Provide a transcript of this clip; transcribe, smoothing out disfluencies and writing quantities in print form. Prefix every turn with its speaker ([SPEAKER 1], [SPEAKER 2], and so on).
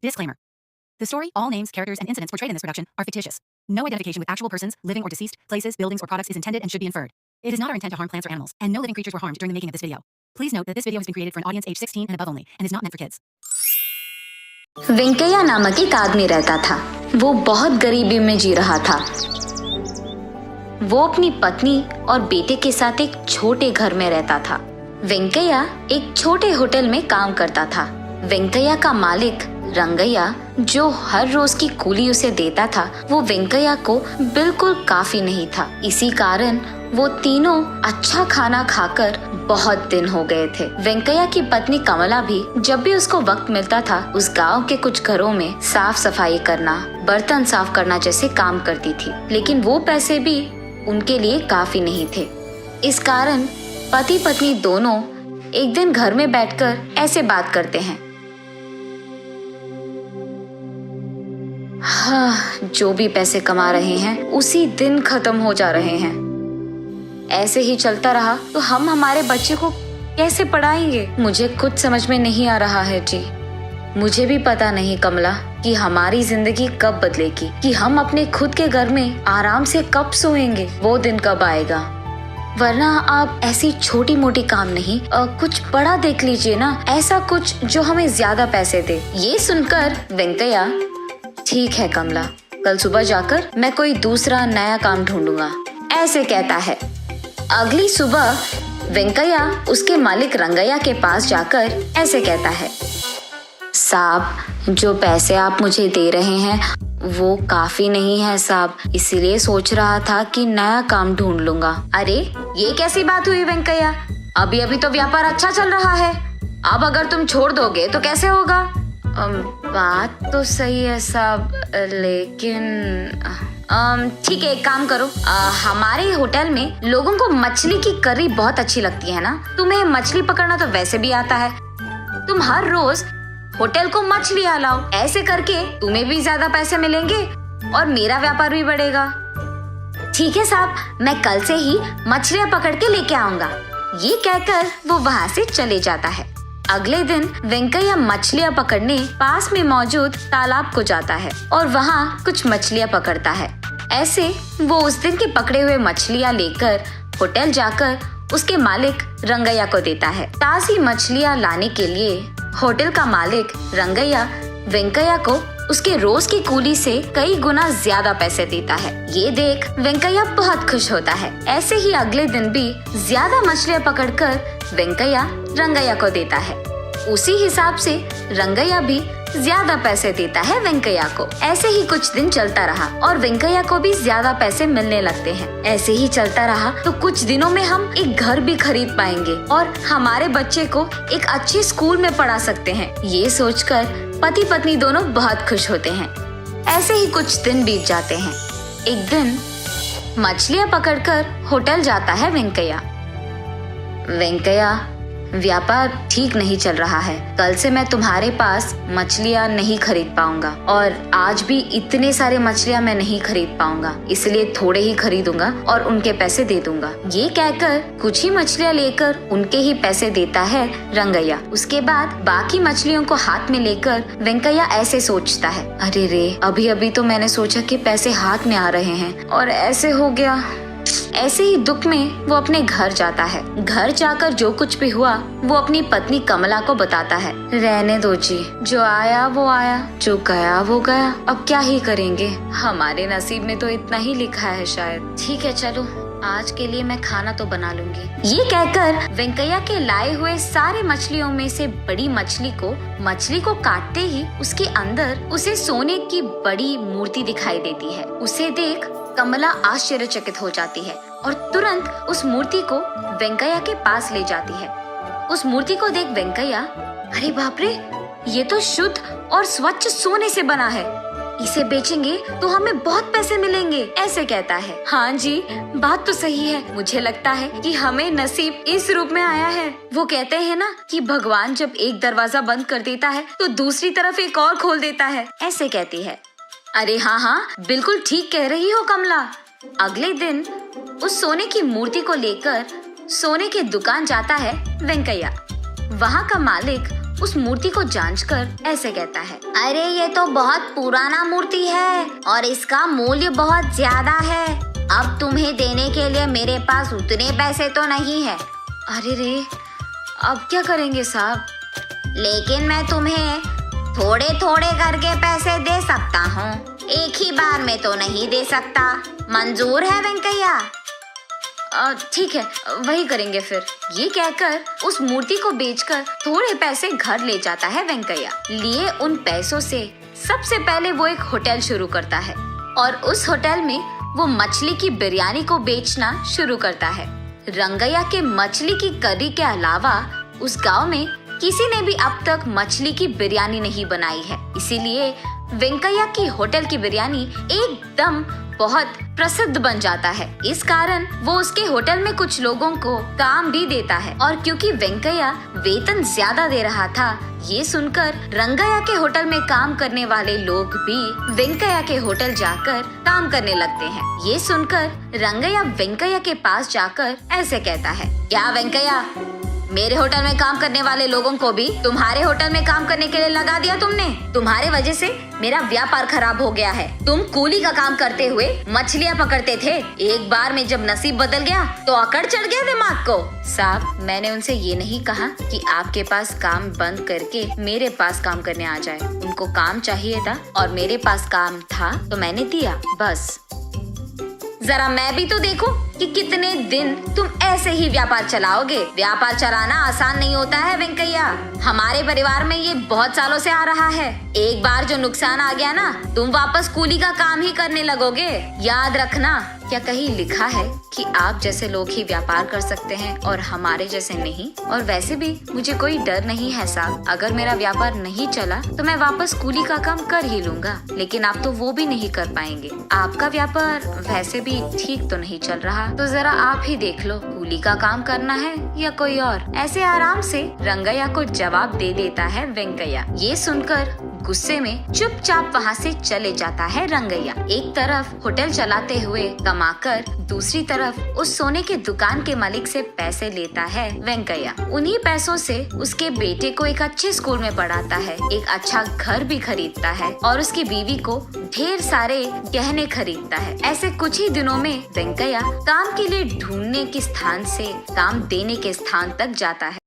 [SPEAKER 1] Disclaimer. The story, all names, characters, and incidents portrayed in this production are fictitious. No identification with actual persons, living or deceased, places, buildings, or products is intended and should be inferred. It is not our intent to harm plants or animals, and no living creatures were harmed during the making of this video. Please note that this video has been created for an audience age 16 and above only, and is not meant for kids.
[SPEAKER 2] Venkaiah नामक एक आदमी रहता था। वो बहुत गरीबी में जी रहा था। वो अपनी पत्नी और बेटे के साथ एक छोटे घर में रहता था। वेंकैया एक छोटे होटल में काम करता था। वेंकैया का मालिक रंगैया, जो हर रोज की कुली उसे देता था, वो वेंकैया को बिल्कुल काफी नहीं था। इसी कारण वो तीनों अच्छा खाना खाकर बहुत दिन हो गए थे। वेंकैया की पत्नी कमला भी जब भी उसको वक्त मिलता था, उस गांव के कुछ घरों में साफ सफाई करना, बर्तन साफ करना जैसे काम करती थी। लेकिन वो पैसे भी उनके लिए काफी नहीं थे। इस कारण पति पत्नी दोनों एक दिन घर में बैठकर ऐसे बात करते हैं। हाँ, जो भी पैसे कमा रहे हैं उसी दिन खत्म हो जा रहे हैं। ऐसे ही चलता रहा तो हम हमारे बच्चे को कैसे पढ़ाएंगे? मुझे कुछ समझ में नहीं आ रहा है जी। मुझे भी पता नहीं कमला कि हमारी जिंदगी कब बदलेगी, कि हम अपने खुद के घर में आराम से कब सोएंगे, वो दिन कब आएगा। वरना आप ऐसी छोटी मोटी काम नहीं, कुछ बड़ा देख लीजिए ना, ऐसा कुछ जो हमें ज्यादा पैसे दे। ये सुनकर वेंकैया, ठीक है कमला, कल सुबह जाकर मैं कोई दूसरा नया काम ढूंढूंगा, ऐसे कहता है। अगली सुबह वेंकैया उसके मालिक रंगैया के पास जाकर ऐसे कहता है, साहब, जो पैसे आप मुझे दे रहे हैं वो काफी नहीं है साहब, इसीलिए सोच रहा था कि नया काम ढूंढ लूंगा। अरे ये कैसी बात हुई वेंकैया? अभी अभी तो व्यापार अच्छा चल रहा है, अब अगर तुम छोड़ दोगे तो कैसे होगा? बात तो सही है साहब, लेकिन ठीक है, एक काम करो, हमारे होटल में लोगों को मछली की करी बहुत अच्छी लगती है ना, तुम्हें मछली पकड़ना तो वैसे भी आता है, तुम हर रोज होटल को मछलियाँ लाओ। ऐसे करके तुम्हें भी ज्यादा पैसे मिलेंगे और मेरा व्यापार भी बढ़ेगा। ठीक है साहब, मैं कल से ही मछलियाँ पकड़ के लेके आऊंगा। ये कहकर वो वहाँ से चले जाता है। अगले दिन वेंकैया मछलियाँ पकड़ने पास में मौजूद तालाब को जाता है और वहाँ कुछ मछलियाँ पकड़ता है। ऐसे वो उस दिन के पकड़े हुए मछलियाँ लेकर होटल जाकर उसके मालिक रंगैया को देता है। ताज़ी मछलियाँ लाने के लिए होटल का मालिक रंगैया वेंकैया को उसके रोज की कूली से कई गुना ज्यादा पैसे देता है। ये देख वेंकैया बहुत खुश होता है। ऐसे ही अगले दिन भी ज्यादा मछलियाँ पकड़कर वेंकैया रंगैया को देता है। उसी हिसाब से रंगैया भी ज्यादा पैसे देता है वेंकैया को। ऐसे ही कुछ दिन चलता रहा और वेंकैया को भी ज्यादा पैसे मिलने लगते हैं। ऐसे ही चलता रहा तो कुछ दिनों में हम एक घर भी खरीद पाएंगे और हमारे बच्चे को एक अच्छे स्कूल में पढ़ा सकते हैं। ये सोचकर पति पत्नी दोनों बहुत खुश होते हैं। ऐसे ही कुछ दिन बीत जाते हैं। एक दिन मछलियाँ पकड़कर होटल जाता है वेंकैया। वेंकैया, व्यापार ठीक नहीं चल रहा है, कल से मैं तुम्हारे पास मछलियाँ नहीं खरीद पाऊंगा और आज भी इतने सारे मछलियाँ मैं नहीं खरीद पाऊंगा, इसलिए थोड़े ही खरीदूंगा और उनके पैसे दे दूंगा। ये कहकर कुछ ही मछलियाँ लेकर उनके ही पैसे देता है रंगैया। उसके बाद बाकी मछलियों को हाथ में लेकर वेंकैया ऐसे सोचता है, अरे रे, अभी अभी तो मैंने सोचा कि पैसे हाथ में आ रहे हैं और ऐसे हो गया। ऐसे ही दुख में वो अपने घर जाता है। घर जाकर जो कुछ भी हुआ वो अपनी पत्नी कमला को बताता है। रहने दो जी, जो आया वो आया, जो गया वो गया, अब क्या ही करेंगे, हमारे नसीब में तो इतना ही लिखा है शायद। ठीक है, चलो आज के लिए मैं खाना तो बना लूंगी। ये कहकर वेंकैया के लाए हुए सारे मछलियों में से बड़ी मछली को काटते ही उसके अंदर उसे सोने की बड़ी मूर्ति दिखाई देती है। उसे देख कमला आश्चर्यचकित हो जाती है और तुरंत उस मूर्ति को वेंकैया के पास ले जाती है। उस मूर्ति को देख वेंकैया, अरे बाप रे, ये तो शुद्ध और स्वच्छ सोने से बना है, इसे बेचेंगे तो हमें बहुत पैसे मिलेंगे, ऐसे कहता है। हाँ जी, बात तो सही है, मुझे लगता है कि हमें नसीब इस रूप में आया है। वो कहते हैं ना कि भगवान जब एक दरवाजा बंद कर देता है तो दूसरी तरफ एक और खोल देता है, ऐसे कहती है। अरे हाँ, बिल्कुल ठीक कह रही हो कमला। अगले दिन उस सोने की मूर्ति को लेकर सोने की दुकान जाता है वेंकैया। वहाँ का मालिक उस मूर्ति को जांचकर ऐसे कहता है, अरे ये तो बहुत पुराना मूर्ति है और इसका मूल्य बहुत ज्यादा है। अब तुम्हें देने के लिए मेरे पास उतने पैसे तो नहीं है। अरे रे, अब क्या करेंगे साहब? लेकिन मैं तुम्हें थोड़े थोड़े करके पैसे दे सकता हूँ, एक ही बार में तो नहीं दे सकता। मंजूर है वेंकैया? ठीक है, वही करेंगे फिर। ये कहकर उस मूर्ति को बेचकर थोड़े पैसे घर ले जाता है वेंकैया। लिए उन पैसों से सबसे पहले वो एक होटल शुरू करता है और उस होटल में वो मछली की बिरयानी को बेचना शुरू करता है। रंगैया के मछली की करी के अलावा उस गांव में किसी ने भी अब तक मछली की बिरयानी नहीं बनाई है, इसीलिए वेंकैया की होटल की बिरयानी एकदम बहुत प्रसिद्ध बन जाता है। इस कारण वो उसके होटल में कुछ लोगों को काम भी देता है और क्योंकि वेंकैया वेतन ज्यादा दे रहा था, ये सुनकर रंगैया के होटल में काम करने वाले लोग भी वेंकैया के होटल जाकर काम करने लगते हैं। ये सुनकर रंगैया वेंकैया के पास जाकर ऐसे कहता है, क्या वेंकैया, मेरे होटल में काम करने वाले लोगों को भी तुम्हारे होटल में काम करने के लिए लगा दिया तुमने? तुम्हारे वजह से मेरा व्यापार खराब हो गया है। तुम कूली का काम करते हुए मछलियाँ पकड़ते थे, एक बार में जब नसीब बदल गया तो अकड़ चढ़ गया दिमाग को। साहब, मैंने उनसे ये नहीं कहा कि आपके पास काम बंद करके मेरे पास काम करने आ जाए। उनको काम चाहिए था और मेरे पास काम था तो मैंने दिया, बस। जरा मैं भी तो देखूं कि कितने दिन तुम ऐसे ही व्यापार चलाओगे। व्यापार चलाना आसान नहीं होता है वेंकैया, हमारे परिवार में ये बहुत सालों से आ रहा है। एक बार जो नुकसान आ गया ना, तुम वापस कूली का काम ही करने लगोगे। याद रखना, क्या कहीं लिखा है कि आप जैसे लोग ही व्यापार कर सकते हैं और हमारे जैसे नहीं? और वैसे भी मुझे कोई डर नहीं है साहब, अगर मेरा व्यापार नहीं चला तो मैं वापस कूली का काम कर ही लूंगा, लेकिन आप तो वो भी नहीं कर पाएंगे। आपका व्यापार वैसे भी ठीक तो नहीं चल रहा, तो जरा आप ही देख लो, कूली का काम करना है या कोई और। ऐसे आराम से रंगैया को जवाब दे देता है वेंकैया। ये सुनकर गुस्से में चुपचाप वहाँ से चले जाता है रंगैया। एक तरफ होटल चलाते हुए कमाकर, दूसरी तरफ उस सोने के दुकान के मालिक से पैसे लेता है वेंकैया। उन्हीं पैसों से उसके बेटे को एक अच्छे स्कूल में पढ़ाता है, एक अच्छा घर भी खरीदता है और उसकी बीवी को ढेर सारे गहने खरीदता है। ऐसे कुछ ही दिनों में वेंकैया काम के लिए ढूंढने के स्थान से काम देने के स्थान तक जाता है।